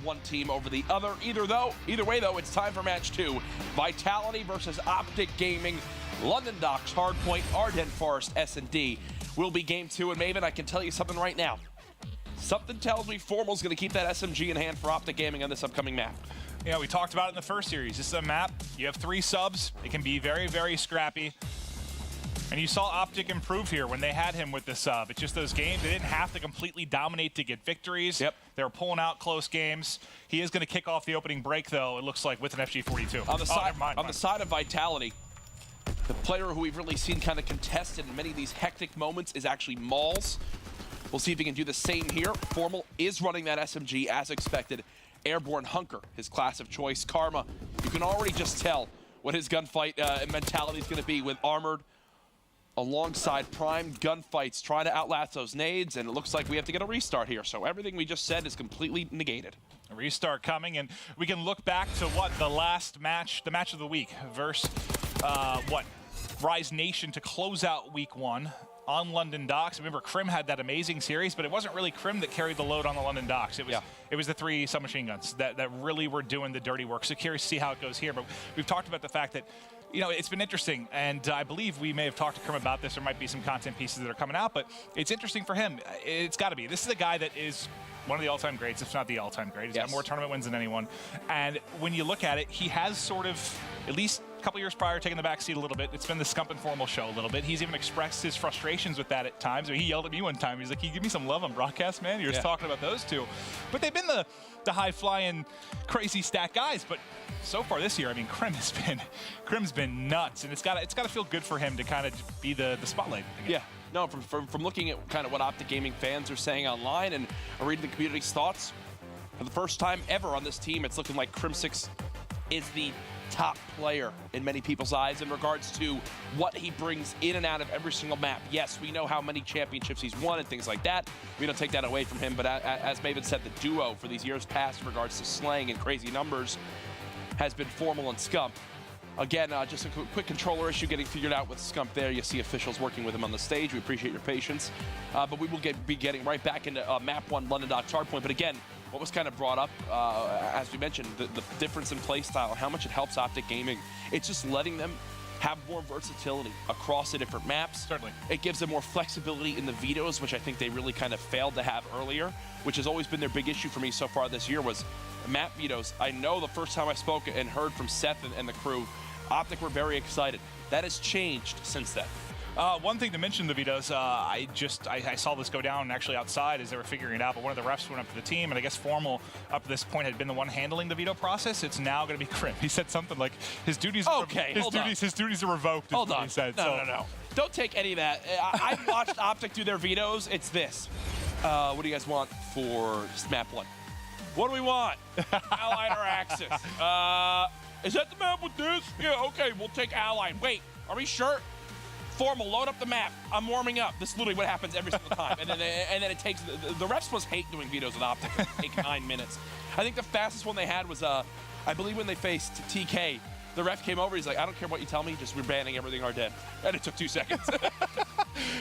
one team over the other. Either way, though, it's time for match 2. Vitality versus OpTic Gaming. London Docks, Hardpoint, Arden Forest, S&D will be game 2. And Maven, I can tell you something right now. Something tells me Formal's going to keep that SMG in hand for OpTic Gaming on this upcoming map. Yeah, we talked about it in the first series. This is a map. You have 3 subs. It can be very, very scrappy. And you saw OpTic improve here when they had him with the sub. It's just those games, they didn't have to completely dominate to get victories. Yep. They were pulling out close games. He is going to kick off the opening break, though, it looks like, with an FG42. On the side of Vitality, the player who we've really seen kind of contested in many of these hectic moments is actually Mauls. We'll see if he can do the same here. Formal is running that SMG as expected. Airborne Hunker, his class of choice. Karma, you can already just tell what his gunfight mentality is going to be with Armored alongside Prime gunfights, trying to outlast those nades, and it looks like we have to get a restart here. So everything we just said is completely negated. A restart coming, and we can look back to the last match, the match of the week versus Rise Nation to close out week 1 on London Docks. Remember, Krim had that amazing series, but it wasn't really Krim that carried the load on the London Docks. It was the 3 submachine guns that really were doing the dirty work. So curious to see how it goes here, but we've talked about the fact that, you know, it's been interesting, and I believe we may have talked to Krim about this. There might be some content pieces that are coming out, but it's interesting for him. It's got to be. This is a guy that is one of the all-time greats, if not the all-time great. He's got more tournament wins than anyone. And when you look at it, he has sort of, at least a couple years prior, taken the back seat a little bit. It's been the Scump and Formal show a little bit. He's even expressed his frustrations with that at times. I mean, he yelled at me one time. He's like, "Can you give me some love on broadcast, man? You're just talking about those 2." But they've been the high-flying, crazy stat guys. But so far this year, I mean, Krim's been nuts, and it's got to feel good for him to kind of be the spotlight again. Yeah. No, from looking at kind of what OpTic Gaming fans are saying online and reading the community's thoughts, for the first time ever on this team, it's looking like Crimsix is the top player in many people's eyes in regards to what he brings in and out of every single map. Yes, we know how many championships he's won and things like that. We don't take that away from him, but as Maven said, the duo for these years past in regards to slang and crazy numbers has been Formal and Scump. Again, just a quick controller issue getting figured out with Scump there. You see officials working with him on the stage. We appreciate your patience. But we will be getting right back into map 1 London Docks Hardpoint. But again, what was kind of brought up, as we mentioned, the difference in play style, how much it helps OpTic Gaming. It's just letting them have more versatility across the different maps. Certainly. It gives them more flexibility in the vetoes, which I think they really kind of failed to have earlier, which has always been their big issue for me so far this year was map vetoes. I know the first time I spoke and heard from Seth and the crew, OpTic were very excited. That has changed since then. One thing to mention the vetoes, I saw this go down actually outside as they were figuring it out, but one of the refs went up to the team, and I guess Formal up to this point had been the one handling the veto process. It's now going to be Krim. He said something like his duties are revoked. Hold on. He said. No. Don't take any of that. I've watched OpTic do their vetoes. It's this. What do you guys want for map 1? What do we want? Allied or Axis? Is that the map with this? Yeah, okay, we'll take Allied. Wait, are we sure? Formal, load up the map. I'm warming up. This is literally what happens every single time. And then it takes, the refs must hate doing vetoes with OpTic. It take 9 minutes. I think the fastest one they had was, I believe when they faced TK, the ref came over, he's like, "I don't care what you tell me, just we're banning everything Arden." And it took 2 seconds.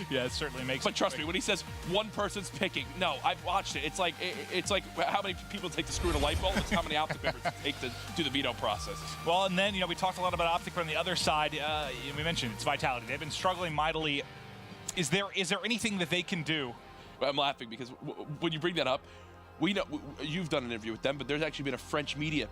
Yeah, it certainly makes But trust me, when he says one person's picking, no, I've watched it. It's like how many people take to screw in a light bulb. It's how many OpTic members take to do the veto process. Well, and then, you know, we talked a lot about OpTic, but on the other side, we mentioned it's Vitality. They've been struggling mightily. Is there anything that they can do? I'm laughing because when you bring that up, we know you've done an interview with them, but there's actually been a French media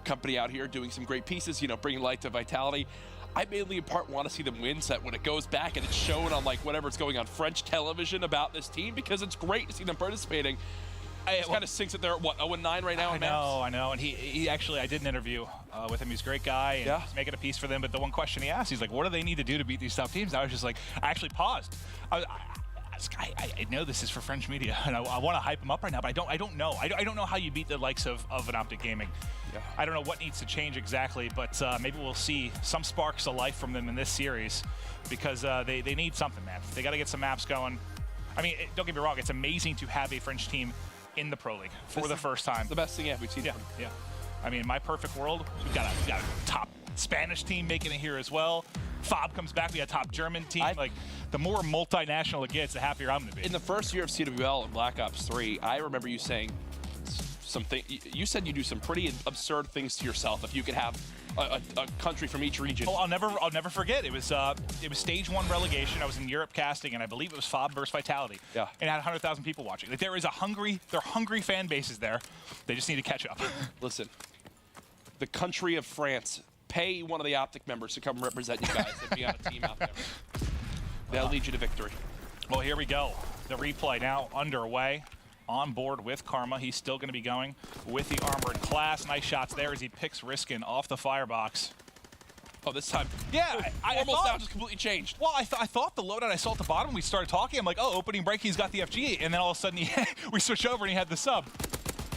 company out here doing some great pieces, you know, bringing light to Vitality. I mainly in part want to see them win, so that when it goes back and it's shown on like whatever it's going on French television about this team, because it's great to see them participating. It kind of sinks that they're at what, 0-9 right now. I know. And he actually, I did an interview with him. He's a great guy, and he's making a piece for them. But the one question he asked, he's like, "What do they need to do to beat these top teams?" I was just like, I actually paused. I know this is for French media, and I want to hype them up right now, but I don't know. I don't know how you beat the likes of an OpTic Gaming. Yeah. I don't know what needs to change exactly, but maybe we'll see some sparks of life from them in this series, because they need something, man. They got to get some maps going. I mean, don't get me wrong, it's amazing to have a French team in the Pro League for the first time. The best thing we've seen. Yeah. I mean, in my perfect world, we've got a top Spanish team making it here as well. Fob comes back, we got a top German team. Like, the more multinational it gets, the happier I'm going to be. In the first year of CWL and Black Ops 3, I remember you saying something. You said you do some pretty absurd things to yourself if you could have a country from each region. Oh, I'll never forget. It was stage 1 relegation. I was in Europe casting, and I believe it was FOB versus Vitality. Yeah. And it had 100,000 people watching. Like, there are hungry fan bases there. They just need to catch up. Listen, the country of France, pay one of the OpTic members to come represent you guys and be on a team out there. They'll lead you to victory. Well, here we go. The replay now underway. On board with Karma. He's still going to be going with the armored class. Nice shots there as he picks Riskin off the firebox. Oh, this time. Yeah, I almost thought, now just completely changed. Well, I thought the loadout I saw at the bottom, we started talking. I'm like, oh, opening break, he's got the FG. And then all of a sudden, we switch over and he had the sub.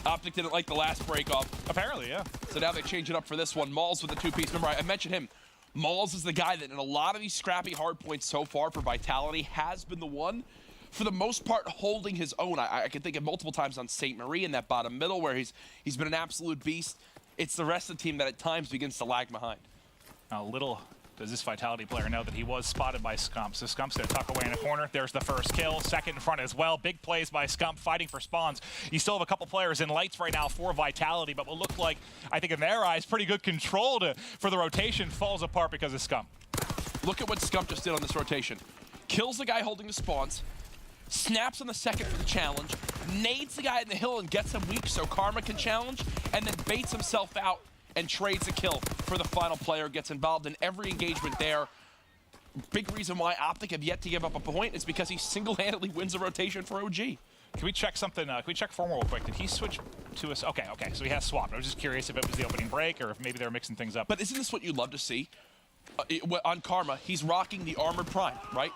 OpTic didn't like the last break off. Apparently, yeah. So now they change it up for this one. Mauls with the 2-piece. Remember, I mentioned him. Mauls is the guy that in a lot of these scrappy hard points so far for Vitality has been the one, for the most part, holding his own. I can think of multiple times on St. Marie in that bottom middle where he's been an absolute beast. It's the rest of the team that at times begins to lag behind. Now, little does this Vitality player know that he was spotted by Scump. So Scump's going to tuck away in a corner. There's the first kill. Second in front as well. Big plays by Scump, fighting for spawns. You still have a couple players in lights right now for Vitality, but what looked like, I think in their eyes, pretty good control for the rotation falls apart because of Scump. Look at what Scump just did on this rotation. Kills the guy holding the spawns, snaps on the second for the challenge, nades the guy in the hill and gets him weak so Karma can challenge, and then baits himself out and trades a kill for the final player, gets involved in every engagement there. Big reason why OpTic have yet to give up a point is because he single-handedly wins a rotation for OG. Can we check something? Can we check Formal real quick? Did he switch to us? Okay, so he has swapped. I was just curious if it was the opening break or if maybe they were mixing things up. But isn't this what you'd love to see? On Karma, he's rocking the Armored Prime, right?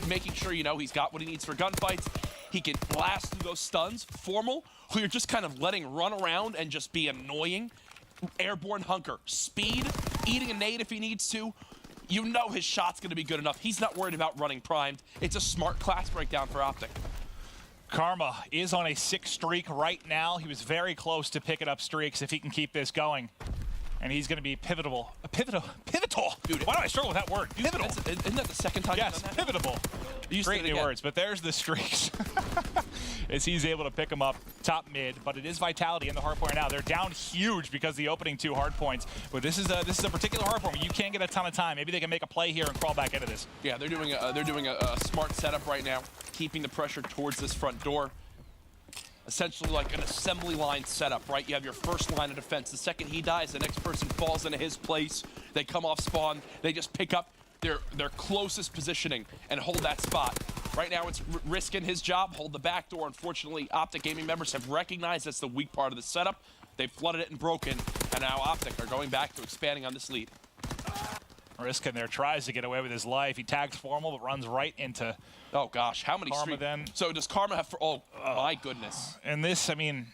Making sure, he's got what he needs for gunfights. He can blast through those stuns. Formal, who you're just kind of letting run around and just be annoying. Airborne Hunker, speed, eating a nade if he needs to. You know his shot's going to be good enough. He's not worried about running primed. It's a smart class breakdown for OpTic. Karma is on a 6 streak right now. He was very close to picking up streaks if he can keep this going. And he's going to be pivotal. Pivotal. Dude, why do I struggle with that word? Pivotal. Isn't that the second time yes, you've done that? pivotal. Great new words, but there's the streaks. As he's able to pick them up top mid, but it is Vitality in the hard point now. They're down huge because of the opening 2 hard points. But this is a particular hard point where you can't get a ton of time. Maybe they can make a play here and crawl back into this. Yeah, they're doing a smart setup right now, keeping the pressure towards this front door. Essentially like an assembly line setup, right? You have your first line of defense. The second he dies, the next person falls into his place. They come off spawn. They just pick up their closest positioning and hold that spot. Right now, it's risking his job, hold the back door. Unfortunately, OpTic gaming members have recognized that's the weak part of the setup. They've flooded it and broken, and now OpTic are going back to expanding on this lead. Riskin there tries to get away with his life. He tags Formal, but runs right into... Oh, gosh, how many Karma then? So does Karma have... Oh, my goodness. And this, I mean,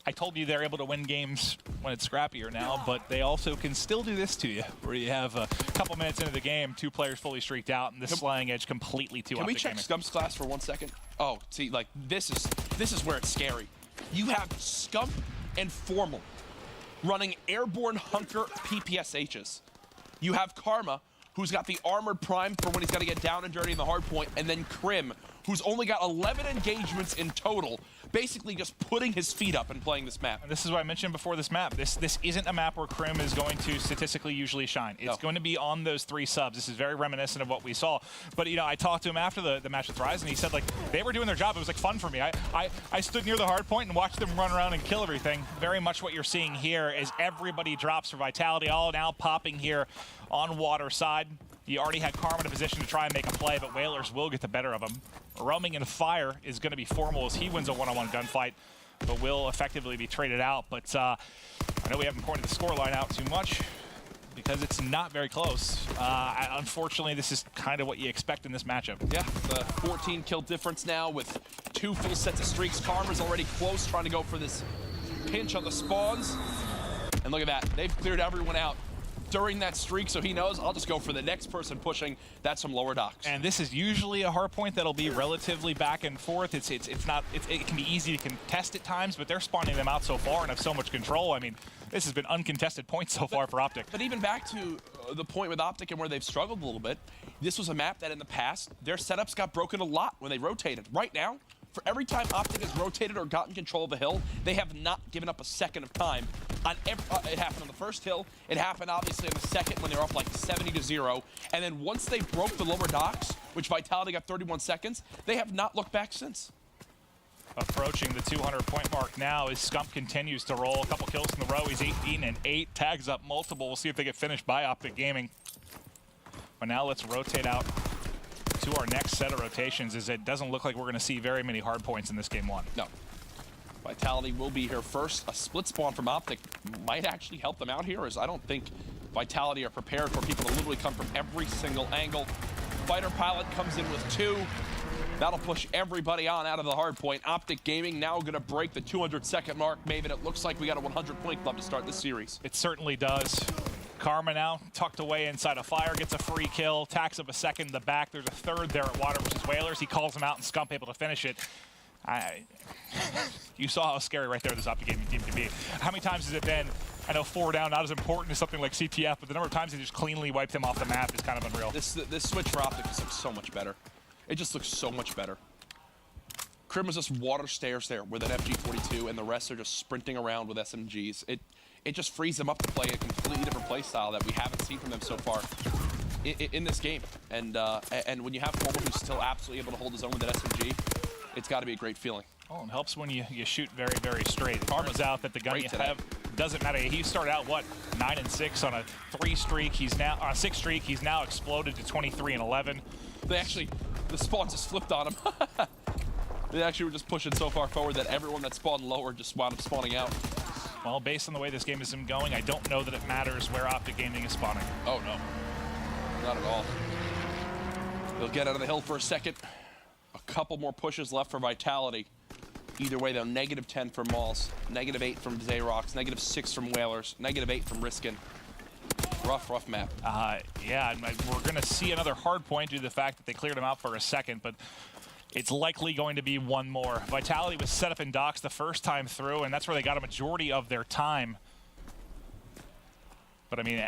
I told you they're able to win games when it's scrappier now, but they also can still do this to you, where you have a couple minutes into the game, 2 players fully streaked out, and this slaying edge completely too. Can we check Scump's class for 1 second? Oh, see, like, this is where it's scary. You have Scump and Formal running Airborne Hunker PPSHs. You have Karma, who's got the Armored Prime for when he's got to get down and dirty in the hard point, and then Krim, who's only got 11 engagements in total, basically just putting his feet up and playing this map. And this is what I mentioned before this map. This isn't a map where Krim is going to statistically usually shine. It's going to be on those 3 subs. This is very reminiscent of what we saw. But, I talked to him after the match with Rise, and he said, like, they were doing their job. It was, like, fun for me. I stood near the hard point and watched them run around and kill everything. Very much what you're seeing here is everybody drops for Vitality, all now popping here on water side. You already had Karma in a position to try and make a play, but Whalers will get the better of him. Roaming in fire is going to be Formal as he wins a one-on-one gunfight, but will effectively be traded out. But I know we haven't pointed the scoreline out too much because it's not very close. Unfortunately, this is kind of what you expect in this matchup. Yeah, the 14 kill difference now with 2 full sets of streaks. Karma's already close, trying to go for this pinch on the spawns. And look at that, they've cleared everyone out during that streak, so he knows I'll just go for the next person pushing. That's from lower docks. And this is usually a hard point that'll be relatively back and forth. It can be easy to contest at times, but they're spawning them out so far and have so much control. I mean, this has been uncontested points so far for OpTic. But even back to the point with OpTic and where they've struggled a little bit, this was a map that in the past, their setups got broken a lot when they rotated. Right now, For every time OpTic has rotated or gotten control of a hill, they have not given up a second of time. It happened on the first hill. It happened, obviously, on the second when they were up like 70-0. And then once they broke the lower docks, which Vitality got 31 seconds, they have not looked back since. Approaching the 200-point mark now as Scump continues to roll. A couple kills in a row. He's 18-8, tags up multiple. We'll see if they get finished by OpTic Gaming. But now let's rotate out to our next set of rotations, as it doesn't look like we're going to see very many hard points in this game one. No. Vitality will be here first. A split spawn from OpTic might actually help them out here, as I don't think Vitality are prepared for people to literally come from every single angle. Fighter Pilot comes in with 2. That'll push everybody on out of the hard point. OpTic Gaming now going to break the 200-second mark. Maybe it looks like we got a 100-point club to start this series. It certainly does. Karma now tucked away inside a fire, gets a free kill, tacks up a second in the back. There's a third there at Water, which is Whalers. He calls him out, and Scump able to finish it. You saw how scary right there this OpTic Gaming team can be. How many times has it been? I know 4 down, not as important as something like CTF, but the number of times they just cleanly wiped him off the map is kind of unreal. This switch for OpTic just looks so much better. It just looks so much better. Crim was just water stairs there with an FG42, and the rest are just sprinting around with SMGs. It just frees them up to play a completely different play style that we haven't seen from them so far in this game. And when you have Formal who's still absolutely able to hold his own with that SMG, it's got to be a great feeling. Oh, it helps when you shoot very, very straight. Karma's out that the gun you have doesn't matter. He started out, what, 9-6 on a 3 streak. He's now on a 6 streak. He's now exploded to 23-11. They actually, the spawn just flipped on him. They actually were just pushing so far forward that everyone that spawned lower just wound up spawning out. Well, based on the way this game has been going, I don't know that it matters where OpTic Gaming is spawning. Oh, no. Not at all. They'll get out of the hill for a second. A couple more pushes left for Vitality. Either way, though, -10 from Malls, -8 from Xerox, -6 from Whalers, -8 from Riskin. Rough map. Yeah, and we're going to see another hard point due to the fact that they cleared him out for a second, but it's likely going to be one more. Vitality was set up in docks the first time through, and that's where they got a majority of their time. But I mean,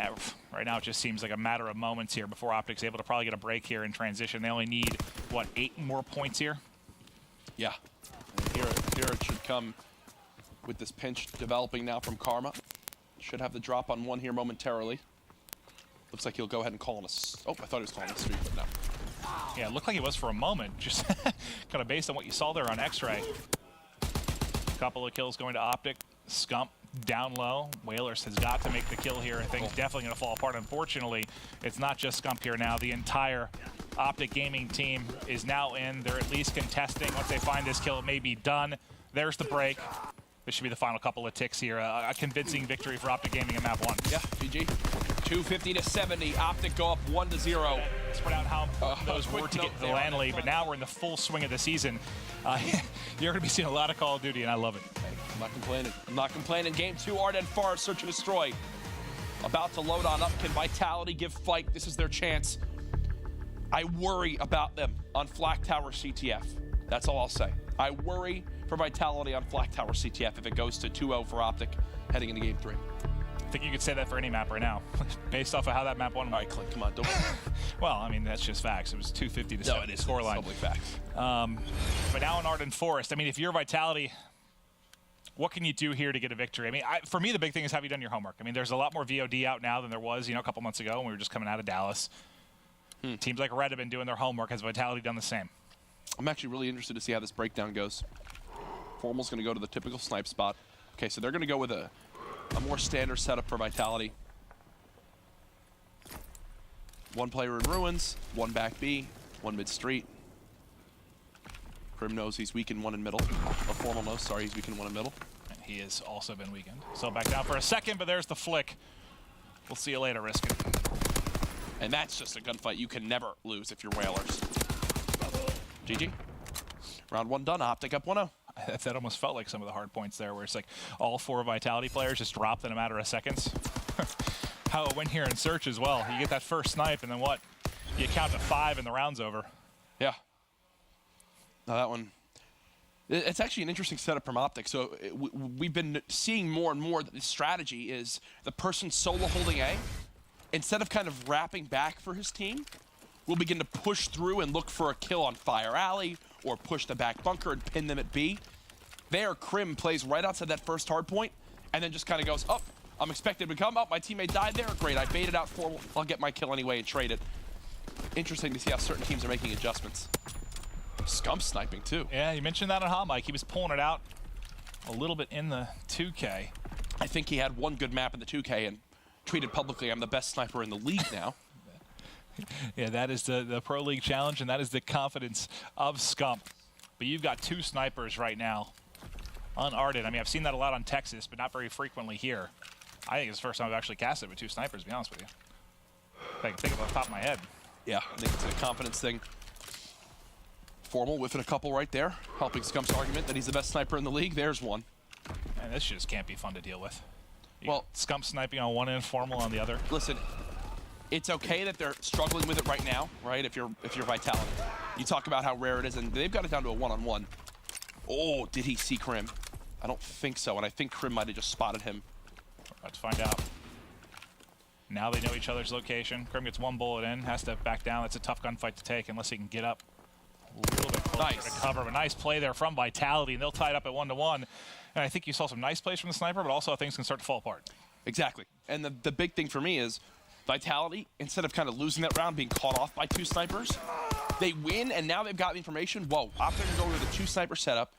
right now it just seems like a matter of moments here before OpTic's able to probably get a break here in transition. They only need, what, 8 more points here? Yeah. And here it should come with this pinch developing now from Karma. Should have the drop on 1 here momentarily. Looks like he'll go ahead and call on us. Oh, I thought he was calling a streak, but no. Yeah, it looked like it was for a moment, just kind of based on what you saw there on X-Ray. A couple of kills going to OpTic. Scump down low. Whalers has got to make the kill here. I think definitely going to fall apart. Unfortunately, it's not just Scump here now. The entire OpTic Gaming team is now in. They're at least contesting. Once they find this kill, it may be done. There's the break. This should be the final couple of ticks here. A convincing victory for OpTic Gaming in map 1. Yeah, GG. 250-70. OpTic go up 1-0. Spread out how those were to get to the land lead, but now we're in the full swing of the season. You're going to be seeing a lot of Call of Duty, and I love it. I'm not complaining. I'm not complaining. Game 2, Arden Forest, Search and Destroy. About to load on up. Can Vitality give fight? This is their chance. I worry about them on Flak Tower CTF. That's all I'll say. I worry for Vitality on Flak Tower CTF if it goes to 2-0 for OpTic heading into Game 3. I think you could say that for any map right now, based off of how that map won. All right, Clint, come on, don't. Well, I mean, that's just facts. It was 250 to 70 scoreline. It's facts. But now in Arden Forest, I mean, if you're Vitality, what can you do here to get a victory? I mean, for me, the big thing is, have you done your homework? I mean, there's a lot more VOD out now than there was, a couple months ago when we were just coming out of Dallas. Teams like Red have been doing their homework. Has Vitality done the same? I'm actually really interested to see how this breakdown goes. Formal's going to go to the typical snipe spot. Okay, so they're going to go with a more standard setup for Vitality. 1 player in ruins, 1 back B, 1 mid street. Crim knows he's weak in 1 in middle. Or Formal knows, sorry, he's weak in 1 in middle. And he has also been weakened. So back down for a second, but there's the flick. We'll see you later, Riskin. And that's just a gunfight you can never lose if you're Whalers. GG. Round 1 done, OpTic up 1-0. That almost felt like some of the hard points there, where it's like all 4 Vitality players just dropped in a matter of seconds. How it went here in Search as well. You get that first snipe, and then what? You count to 5 and the round's over. Yeah. Now that one, it's actually an interesting setup from OpTic. So we've been seeing more and more that the strategy is the person solo holding A, instead of kind of wrapping back for his team, will begin to push through and look for a kill on Fire Alley or push the back bunker and pin them at B. There, Crim plays right outside that first hard point and then just kind of goes, oh, I'm expected to come up. My teammate died there. Great, I baited out Formal. I'll get my kill anyway and trade it. Interesting to see how certain teams are making adjustments. Scump sniping too. Yeah, you mentioned that on Hot Mike. He was pulling it out a little bit in the 2K. I think he had one good map in the 2K and tweeted publicly, I'm the best sniper in the league now. Yeah, that is the Pro League challenge, and that is the confidence of Scump. But you've got 2 snipers right now, unarted. I mean, I've seen that a lot on Texas, but not very frequently here. I think it's the first time I've actually casted with 2 snipers, to be honest with you. I can think of off the top of my head. Yeah, I think it's a confidence thing. Formal whiffing a couple right there, helping Scump's argument that he's the best sniper in the league. There's one. And this just can't be fun to deal with. Well, Scump sniping on one end, Formal on the other. Listen, it's okay that they're struggling with it right now, right? If you're Vitality, you talk about how rare it is, and they've got it down to a one-on-one. Oh, did he see Crim? I don't think so, and I think Crim might have just spotted him. About to find out. Now they know each other's location. Crim gets 1 bullet in, has to back down. That's a tough gunfight to take unless he can get up a little bit closer to cover. But nice play there from Vitality, and they'll tie it up at 1-1. And I think you saw some nice plays from the sniper, but also things can start to fall apart. Exactly. And the big thing for me is Vitality, instead of kind of losing that round, being caught off by 2 snipers, they win, and now they've got the information. Whoa, OpTic are going with a 2-sniper setup.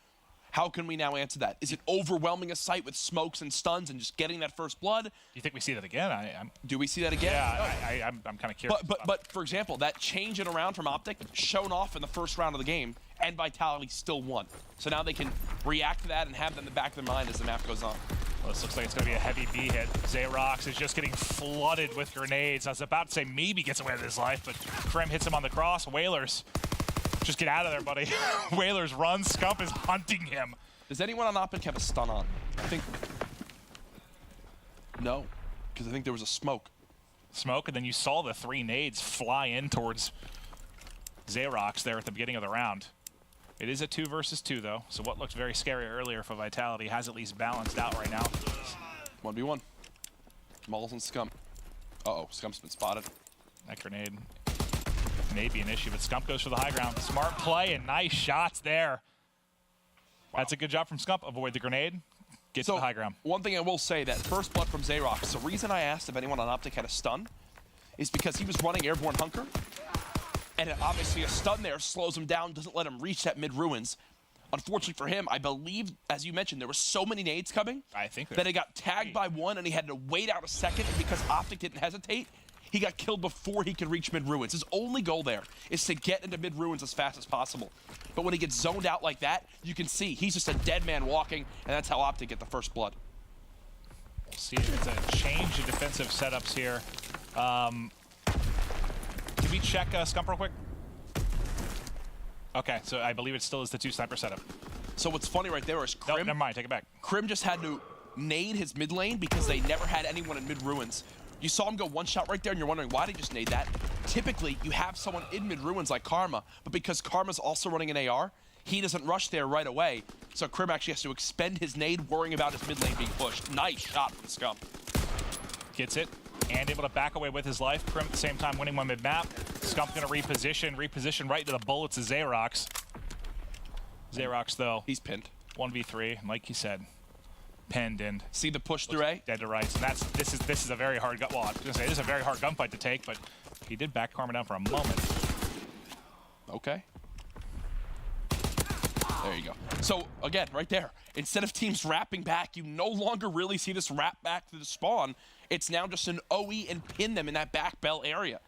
How can we now answer that? Is it overwhelming a site with smokes and stuns and just getting that first blood? Do you think we see that again? Do we see that again? Yeah, I'm kind of curious. But for example, that change in around from OpTic shown off in the first round of the game, and Vitality still won. So now they can react to that and have that in the back of their mind as the map goes on. Well, this looks like it's going to be a heavy B hit. Xerox is just getting flooded with grenades. I was about to say maybe gets away with his life, but Krem hits him on the cross. Whalers, just get out of there, buddy. Whalers runs. Scump is hunting him. Does anyone on OpTic have a stun on? I think... No, because I think there was a smoke. Smoke, and then you saw the 3 nades fly in towards Xerox there at the beginning of the round. It is a 2 versus 2, though, so what looked very scary earlier for Vitality has at least balanced out right now. 1v1. Malls and Scump. Uh-oh, Scump's been spotted. That grenade may be an issue, but Scump goes for the high ground. Smart play and nice shots there. Wow. That's a good job from Scump. Avoid the grenade, get to the high ground. One thing I will say, that first blood from Xerox, the reason I asked if anyone on OpTic had a stun is because he was running Airborne Hunker. And obviously a stun there slows him down, doesn't let him reach that mid-ruins. Unfortunately for him, I believe, as you mentioned, there were so many nades coming that he got tagged by one and he had to wait out a second, and because OpTic didn't hesitate, he got killed before he could reach mid-ruins. His only goal there is to get into mid-ruins as fast as possible. But when he gets zoned out like that, you can see he's just a dead man walking, and that's how OpTic get the first blood. We'll see if it's a change in defensive setups here. Can we check Scump real quick? Okay, so I believe it still is the 2-sniper setup. So what's funny right there is Crim... No, never mind, take it back. Crim just had to nade his mid lane because they never had anyone in mid-ruins. You saw him go 1 shot right there, and you're wondering, why did he just nade that? Typically, you have someone in mid-ruins like Karma, but because Karma's also running an AR, he doesn't rush there right away. So Crim actually has to expend his nade, worrying about his mid lane being pushed. Nice shot from Scump. Gets it, and able to back away with his life. Crim at the same time winning one mid-map. Scump gonna reposition right to the bullets of Xerox. Xerox, though. He's pinned. 1v3, and like you said, pinned and see the push through A? Dead to rights. And this is a very hard gun. Well, I was gonna say this is a very hard gunfight to take, but he did back Karma down for a moment. Okay. There you go. So again, right there, instead of teams wrapping back, you no longer really see this wrap back to the spawn. It's now just an OE and pin them in that back bell area.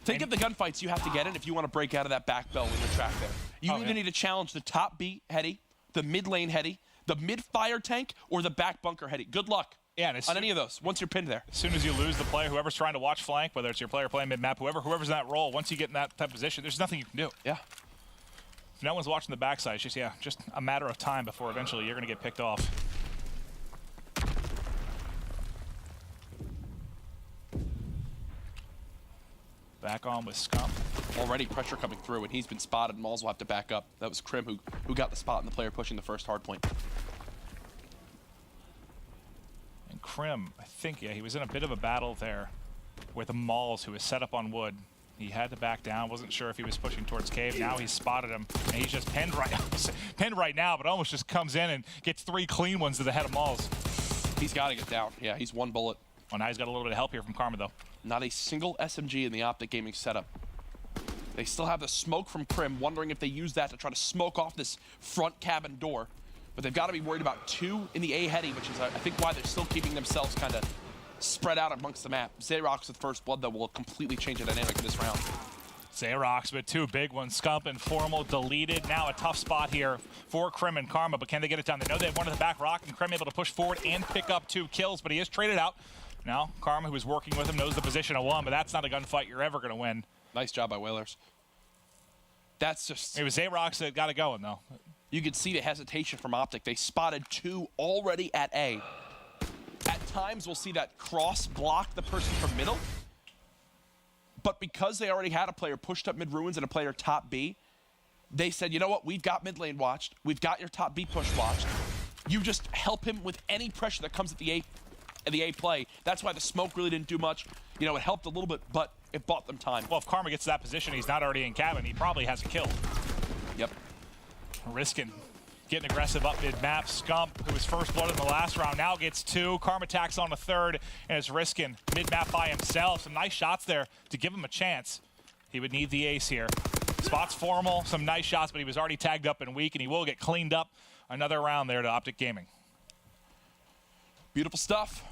Think of the gunfights you have to get in if you want to break out of that back bell when you're trapped there. You either need to challenge the top B heady, the mid lane heady, the mid fire tank, or the back bunker heady. Good luck on any of those once you're pinned there. As soon as you lose the player, whoever's trying to watch flank, whether it's your player playing mid map, whoever's in that role, once you get in that type of position, there's nothing you can do. Yeah. If no one's watching the backside, it's just a matter of time before eventually you're going to get picked off. Back on with Scump. Already pressure coming through, and he's been spotted. Malls will have to back up. That was Crim who got the spot and the player pushing the first hard point. And Crim, I think, yeah, he was in a bit of a battle there with the Malls, who was set up on wood. He had to back down. Wasn't sure if he was pushing towards cave. Now he's spotted him, and he's just pinned right now, but almost just comes in and gets 3 clean ones to the head of Malls. He's got to get down. Yeah, he's 1 bullet. Oh, now he's got a little bit of help here from Karma, though. Not a single SMG in the OpTic Gaming setup. They still have the smoke from Crim, wondering if they use that to try to smoke off this front cabin door. But they've got to be worried about 2 in the A heady, which is, I think, why they're still keeping themselves kind of spread out amongst the map. Xerox with first blood, though, will completely change the dynamic in this round. Xerox with 2 big ones. Scump and Formal deleted. Now a tough spot here for Crim and Karma, but can they get it done? They know they have one in the back rock, and Crim able to push forward and pick up 2 kills, but he is traded out. Now, Karma, who is working with him, knows the position of 1, but that's not a gunfight you're ever going to win. Nice job by Whalers. That's just... It was Xerox that got it going, though. You could see the hesitation from OpTic. They spotted 2 already at A. At times, we'll see that cross block the person from middle. But because they already had a player pushed up mid ruins and a player top B, they said, you know what, we've got mid lane watched. We've got your top B push watched. You just help him with any pressure that comes at the A play. That's why the smoke really didn't do much. You know, it helped a little bit, but it bought them time. Well, if Karma gets to that position, he's not already in cabin. He probably has a kill. Yep. Risking getting aggressive up mid-map. Scump, who was first blood in the last round, now gets 2. Karma tacks on a 3rd, and it's Riskin mid-map by himself. Some nice shots there to give him a chance. He would need the ace here. Spots Formal, some nice shots, but he was already tagged up and weak, and he will get cleaned up. Another round there to OpTic Gaming. Beautiful stuff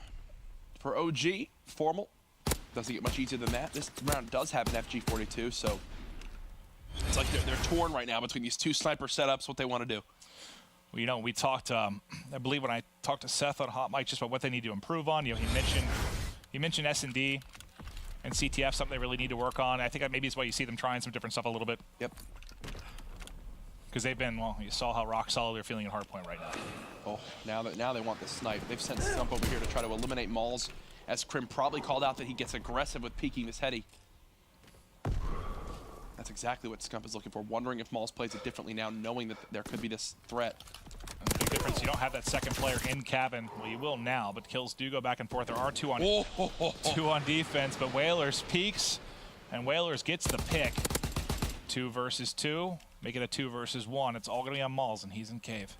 for OG. Formal. Doesn't get much easier than that. This round does have an FG42, so it's like they're torn right now between these 2 sniper setups, what they want to do. Well, you know, we talked, I believe when I talked to Seth on Hot Mic, just about what they need to improve on. You know, he mentioned S&D and CTF, something they really need to work on. I think that maybe is why you see them trying some different stuff a little bit. Yep. Because they've been, well, you saw how rock solid they're feeling in hardpoint right now. Oh, now they want the snipe. They've sent Stump over here to try to eliminate Malls, as Crim probably called out that he gets aggressive with peeking this heady. That's exactly what Scump is looking for, wondering if Malls plays it differently now, knowing that there could be this threat. And the big difference, you don't have that second player in cabin. Well, you will now, but kills do go back and forth. There are 2 on, 2 on defense, but Whalers peeks, and Whalers gets the pick. 2 versus 2, make it a 2 versus 1. It's all going to be on Malls, and he's in cave.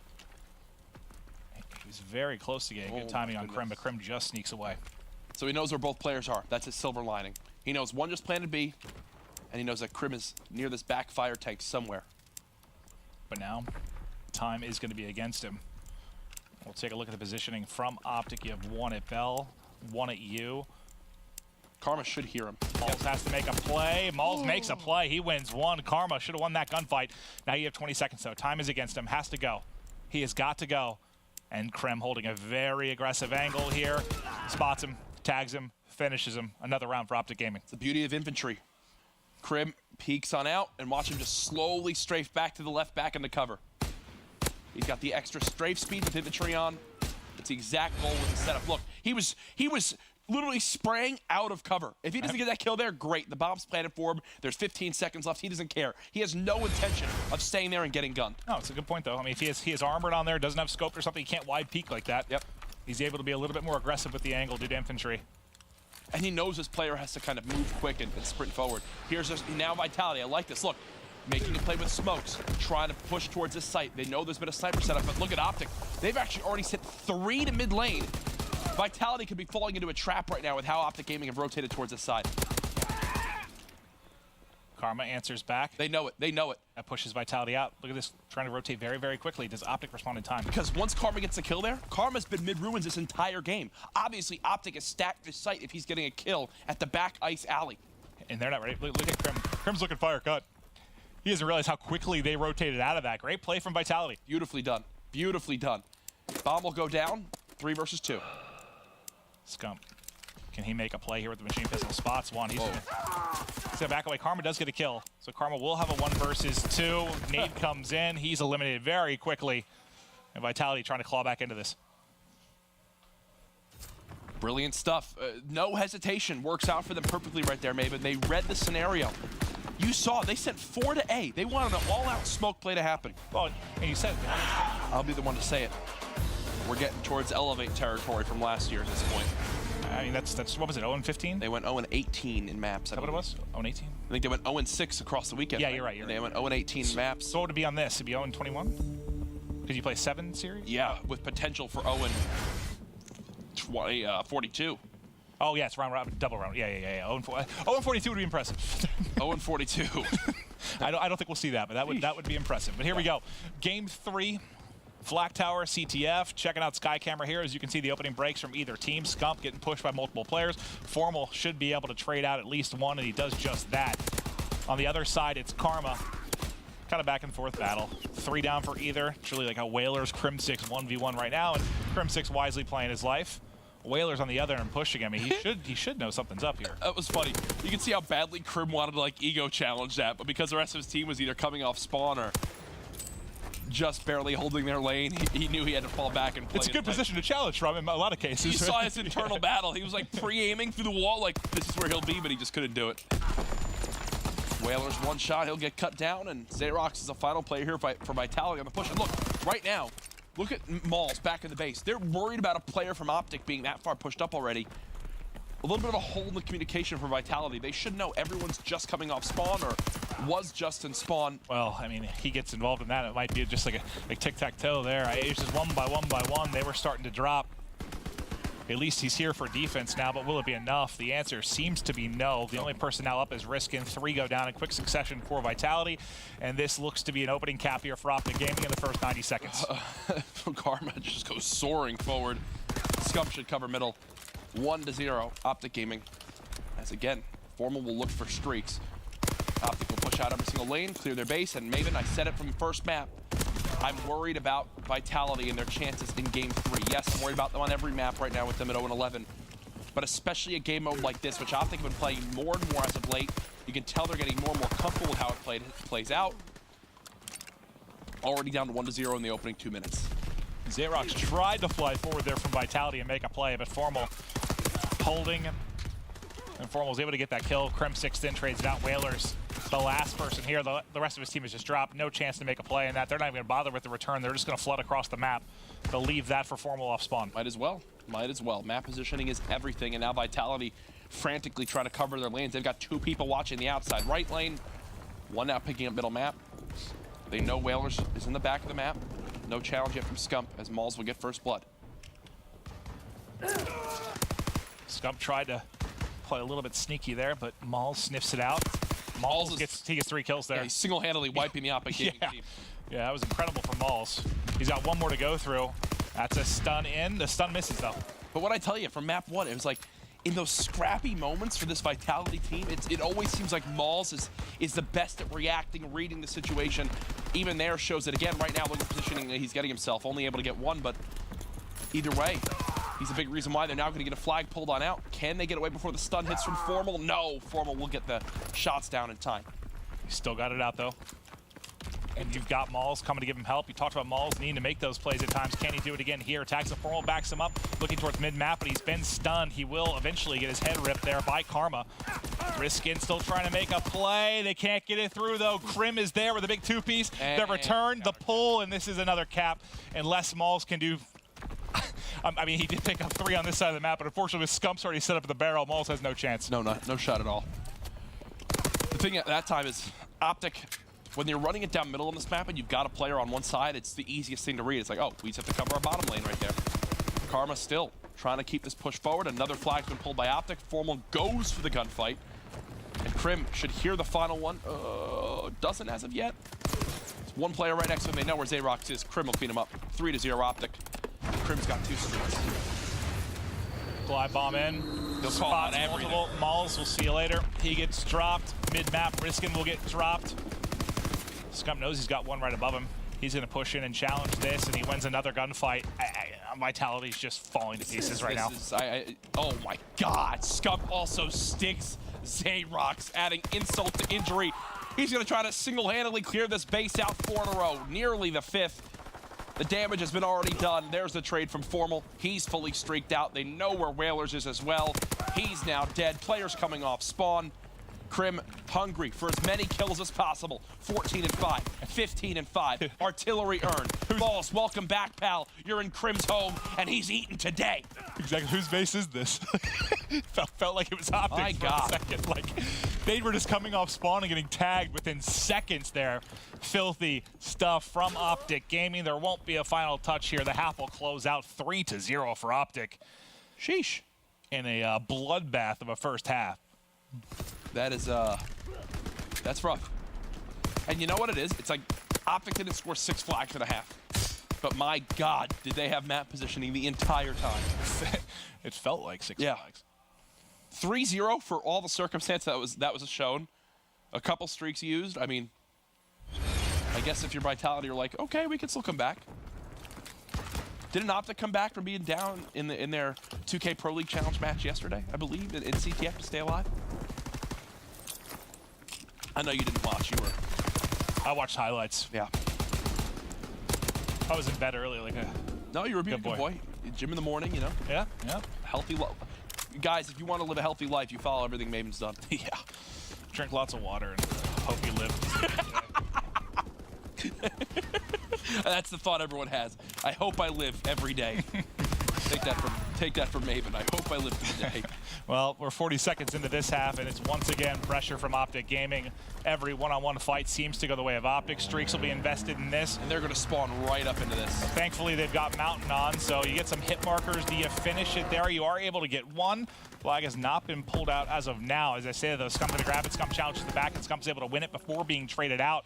He was very close to getting good timing on Crim, but Crim just sneaks away. So he knows where both players are. That's his silver lining. He knows one just planted B, and he knows that Crim is near this back fire tank somewhere. But now, time is going to be against him. We'll take a look at the positioning from OpTic. You have 1 at Bell, 1 at U. Karma should hear him. Malls has to make a play. Malls makes a play. He wins 1. Karma should have won that gunfight. Now you have 20 seconds, though. Time is against him. Has to go. He has got to go. And Crim holding a very aggressive angle here. Spots him, tags him, finishes him. Another round for OpTic Gaming. It's the beauty of infantry. Crim peeks on out and watch him just slowly strafe back to the left, back into cover. He's got the extra strafe speed with infantry on. It's the exact goal with the setup. Look, he was literally spraying out of cover. If he doesn't get that kill there, great. The bomb's planted for him. There's 15 seconds left. He doesn't care. He has no intention of staying there and getting gunned. No, it's a good point, though. I mean, if he is armored on there, doesn't have scope or something, he can't wide peek like that. Yep. He's able to be a little bit more aggressive with the angle due to infantry. And he knows his player has to kind of move quick and sprint forward. Here's now Vitality. I like this. Look, making a play with smokes, trying to push towards this site. They know there's been a sniper setup, but look at OpTic. They've actually already sent 3 to mid lane. Vitality could be falling into a trap right now with how OpTic Gaming have rotated towards this side. Karma answers back. They know it. They know it. That pushes Vitality out. Look at this, trying to rotate very, very quickly. Does OpTic respond in time? Because once Karma gets a kill there, Karma's been mid-ruins this entire game. Obviously, OpTic has stacked this site if he's getting a kill at the back ice alley. And they're not ready. Look at Crim. Crim's looking fire cut. He doesn't realize how quickly they rotated out of that. Great play from Vitality. Beautifully done. Beautifully done. Bomb will go down. 3 versus 2. Scump. Can he make a play here with the machine pistol? Spots 1. He's gonna back away. Karma does get a kill. So Karma will have a 1 versus 2. Nade comes in. He's eliminated very quickly. And Vitality trying to claw back into this. Brilliant stuff. No hesitation. Works out for them perfectly right there, Maven. They read the scenario. You saw, they sent 4 to A. They wanted an all-out smoke play to happen. Well, and you said I'll be the one to say it. We're getting towards Elevate territory from last year at this point. I mean, that's what was it, 0-15? They went 0-18 in maps. Is that what it was? 0-18? I think they went 0-6 across the weekend. Yeah, right? you're right. They went 0-18 in maps. So what would it be on this? It'd be 0-21? Because you play 7 series? Yeah, with potential for 0-42. Oh, yeah, it's double round. Yeah. 0-42 would be impressive. 0-42. I don't think we'll see that, but that would be impressive. But here we go. Game 3. Flak Tower, CTF, checking out Sky Camera here. As you can see, the opening breaks from either team. Scump getting pushed by multiple players. Formal should be able to trade out at least one, and he does just that. On the other side, it's Karma. Kind of back and forth battle. 3 down for either. It's really like a Whalers Crim6 1v1 right now, and Crim6 wisely playing his life. Whalers on the other and pushing him. He should know something's up here. That was funny. You can see how badly Crim wanted to like ego challenge that, but because the rest of his team was either coming off spawn or just barely holding their lane, he knew he had to fall back and play. It's a good position to challenge from in a lot of cases. You saw his internal battle. He was like pre-aiming through the wall like this is where he'll be, but he just couldn't do it. Whalers one shot, he'll get cut down, and Xerox is a final player here for Vitality on the push. And look, right now, look at Malls back in the base. They're worried about a player from OpTic being that far pushed up already. A little bit of a hole in the communication for Vitality. They should know everyone's just coming off spawn or was just in spawn. Well, I mean, he gets involved in that. It might be just like tic-tac-toe there. It's just one by one. They were starting to drop. At least he's here for defense now, but will it be enough? The answer seems to be no. The only person now up is Riskin. 3 go down in quick succession for Vitality, and this looks to be an opening cap here for OpTic Gaming in the first 90 seconds. Karma just goes soaring forward. Scump should cover middle. 1-0, OpTic Gaming. As again, Formal will look for streaks. OpTic will push out every single lane, clear their base, and Maven, I said it from the first map, I'm worried about Vitality and their chances in game 3. Yes, I'm worried about them on every map right now with them at 0-11. But especially a game mode like this, which OpTic have been playing more and more as of late. You can tell they're getting more and more comfortable with how it plays out. Already down to 1-0 in the opening 2 minutes. Xerox tried to fly forward there from Vitality and make a play, but Formal holding, and Formal's able to get that kill. Crim6 then trades it out. Whalers, the last person here. The rest of his team has just dropped. No chance to make a play in that. They're not even going to bother with the return. They're just going to flood across the map. They'll leave that for Formal off spawn. Might as well. Might as well. Map positioning is everything, and now Vitality frantically trying to cover their lanes. They've got 2 people watching the outside right lane. 1 now picking up middle map. They know Whalers is in the back of the map. No challenge yet from Scump, as Malls will get first blood. Scump tried to play a little bit sneaky there, but Malls sniffs it out. Malls gets 3 kills there. Yeah, he's single-handedly wiping the OpTic Gaming team. Yeah, that was incredible for Malls. He's got 1 more to go through. That's a stun in. The stun misses, though. But what I tell you, from map 1, it was like, in those scrappy moments for this Vitality team, it always seems like Malls is the best at reacting, reading the situation. Even there shows it again. Right now, look at the positioning that he's getting himself. Only able to get 1, but either way, he's a big reason why they're now going to get a flag pulled on out. Can they get away before the stun hits from Formal? No, Formal will get the shots down in time. He's still got it out, though. And you've got Malls coming to give him help. You talked about Malls needing to make those plays at times. Can he do it again here? Attacks the Formal, backs him up, looking towards mid-map, but he's been stunned. He will eventually get his head ripped there by Karma. Riskin still trying to make a play. They can't get it through, though. Crim is there with a big 2-piece. The return, the pull, and this is another cap. Unless Malls can do... I mean, he did pick up 3 on this side of the map, but unfortunately with Scump's already set up at the barrel, Malls has no chance. No shot at all. The thing at that time is OpTic, when you're running it down middle on this map and you've got a player on one side, it's the easiest thing to read. It's like, oh, we just have to cover our bottom lane right there. Karma still trying to keep this push forward. Another flag's been pulled by OpTic. Formal goes for the gunfight. And Crim should hear the final one. Doesn't as of yet. There's 1 player right next to him. They know where Xerox is. Crim will clean him up. 3-0 OpTic. Crim's got 2 streaks. Glide bomb in. They'll call out everything. Malls, we'll see you later. He gets dropped. Mid-map, Riskin will get dropped. Scump knows he's got 1 right above him. He's going to push in and challenge this, and he wins another gunfight. Vitality's just falling to pieces right now. Oh my God. Scump also sticks Xerox, adding insult to injury. He's going to try to single-handedly clear this base out 4 in a row, nearly the 5th. The damage has been already done. There's the trade from Formal. He's fully streaked out. They know where Whalers is as well. He's now dead. Players coming off spawn. Crim hungry for as many kills as possible. 14 and 5, 15 and 5. Artillery earned. Balls, welcome back, pal. You're in Crim's home, and he's eating today. Exactly. Whose base is this? felt like it was OpTic My for God. a second. Like, they were just coming off spawn and getting tagged within seconds there. Filthy stuff from OpTic Gaming. There won't be a final touch here. The half will close out 3-0 for OpTic. Sheesh. In a bloodbath of a first half. That is, that's rough. And you know what it is? It's like OpTic didn't score 6 flags and a half. But my God, did they have map positioning the entire time. It felt like 6 flags. 3-0 for all the circumstance that was shown. A couple streaks used. I mean, I guess if you're Vitality, you're like, okay, we can still come back. Didn't OpTic come back from being down in their 2K Pro League Challenge match yesterday, I believe, in CTF to stay alive? I know you didn't watch. You were. I watched highlights. Yeah. I was in bed early, like a. No, you were a good boy. Gym in the morning, you know. Yeah, yeah. Healthy life. Guys, if you want to live a healthy life, you follow everything Maven's done. Yeah. Drink lots of water and hope you live. That's the thought everyone has. I hope I live every day. Take that from Maven. I hope I live today. Well, we're 40 seconds into this half, and it's once again pressure from OpTic Gaming. Every one-on-one fight seems to go the way of OpTic. Streaks will be invested in this. And they're going to spawn right up into this. Thankfully, they've got Mountain on, so you get some hit markers. Do you finish it there? You are able to get one. Flag has not been pulled out as of now. As I say, though, Scum to grab it. Scum challenges the back, and Scum's able to win it before being traded out.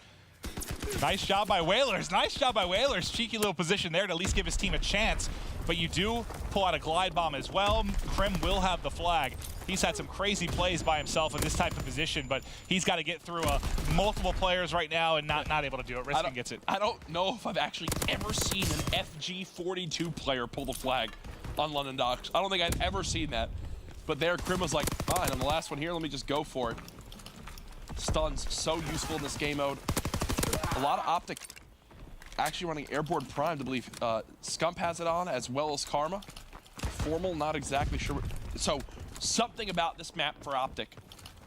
Nice job by Whalers. Nice job by Whalers. Cheeky little position there to at least give his team a chance. But you do pull out a glide bomb as well. Crim will have the flag. He's had some crazy plays by himself in this type of position, but he's got to get through multiple players right now and not able to do it. Riskin gets it. I don't know if I've actually ever seen an FG42 player pull the flag on London Docks. I don't think I've ever seen that. But there, Crim was like, fine, on the last one here, let me just go for it. Stuns, so useful in this game mode. A lot of OpTic actually running Airborne Prime, I believe. Scump has it on, as well as Karma. Formal, not exactly sure. So, something about this map for OpTic.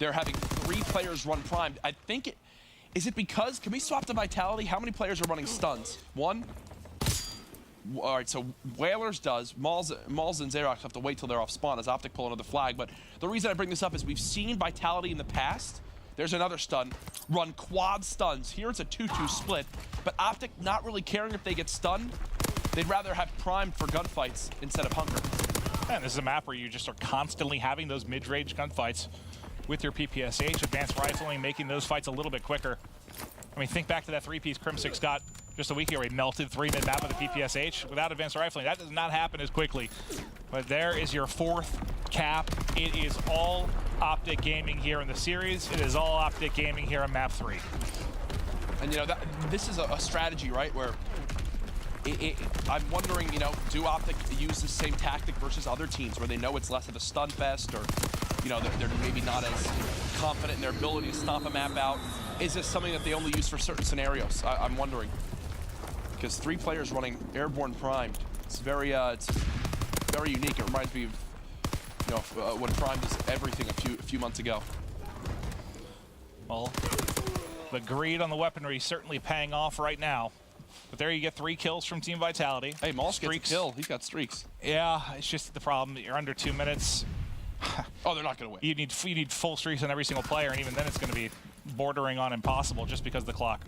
They're having 3 players run Prime. I think it... Is it because... Can we swap to Vitality? How many players are running stuns? 1? All right, so Whalers does. Malls and Xerox have to wait till they're off spawn as OpTic pull another flag. But the reason I bring this up is we've seen Vitality in the past. There's another stun. Run quad stuns. Here it's a 2-2 split. But OpTic not really caring if they get stunned. They'd rather have Prime for gunfights instead of Hunger. And this is a map where you just are constantly having those mid-range gunfights with your PPSH, advanced rifling, making those fights a little bit quicker. I mean, think back to that 3-piece Crim6 got just a week ago. He melted 3 mid-map with a PPSH without advanced rifling. That does not happen as quickly. But there is your 4th cap. It is all OpTic Gaming here in the series. It is all OpTic Gaming here on map 3. And, you know, this is a strategy, right, where I'm wondering, you know, do OpTic use the same tactic versus other teams where they know it's less of a stun fest, or, you know, they're maybe not as confident in their ability to stomp a map out? Is this something that they only use for certain scenarios? I'm wondering. Because 3 players running Airborne Primed, it's very unique. It reminds me of, you know, when Prime does everything a few months ago. Well, the greed on the weaponry certainly paying off right now. But there you get 3 kills from Team Vitality. Hey, Malls gets a kill. He's got streaks. Yeah, it's just the problem. You're under 2 minutes. Oh, they're not going to win. You need full streaks on every single player, and even then it's going to be bordering on impossible just because of the clock.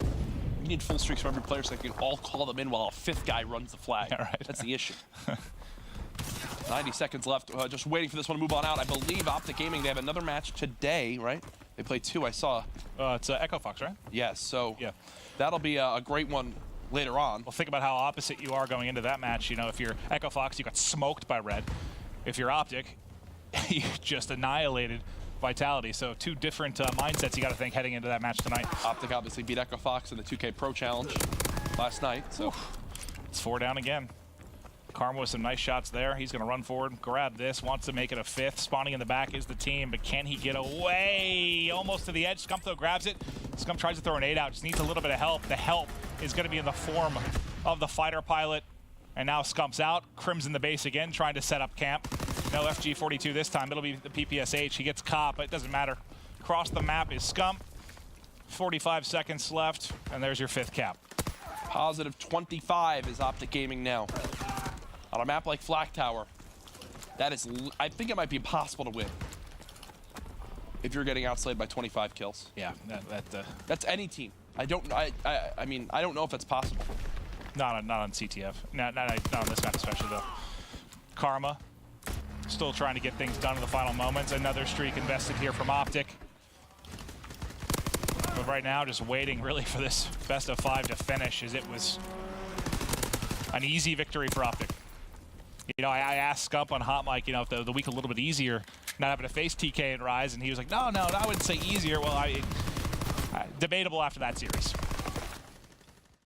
You need full streaks from every player so they can all call them in while a 5th guy runs the flag. Yeah, right. That's the issue. 90 seconds left. Just waiting for this one to move on out. I believe OpTic Gaming, they have another match today, right? They play 2, I saw. It's Echo Fox, right? Yes, so yeah, that'll be a great one later on. Well, think about how opposite you are going into that match. You know, if you're Echo Fox, you got smoked by Red. If you're OpTic, you just annihilated Vitality. So 2 different mindsets you got to think heading into that match tonight. OpTic obviously beat Echo Fox in the 2K Pro Challenge last night. So it's 4 down again. Karma with some nice shots there. He's going to run forward, grab this, wants to make it a 5th. Spawning in the back is the team, but can he get away? Almost to the edge. Scump, though, grabs it. Scump tries to throw an 8 out, just needs a little bit of help. The help is going to be in the form of the fighter pilot. And now Scump's out. Crim's in the base again, trying to set up camp. No FG42 this time. It'll be the PPSH. He gets caught, but it doesn't matter. Across the map is Scump. 45 seconds left, and there's your 5th cap. Positive 25 is OpTic Gaming now. On a map like Flak Tower, that is, I think it might be impossible to win if you're getting outslayed by 25 kills. Yeah, That's any team. I mean, I don't know if that's possible. not on CTF. Not on this map especially, though. Karma, still trying to get things done in the final moments. Another streak invested here from OpTic. But right now, just waiting really for this best of 5 to finish, as it was an easy victory for OpTic. You know, I asked Scump on Hot Mic, you know, if the week a little bit easier, not having to face TK and Rise, and he was like, no, I wouldn't say easier. Well, debatable after that series.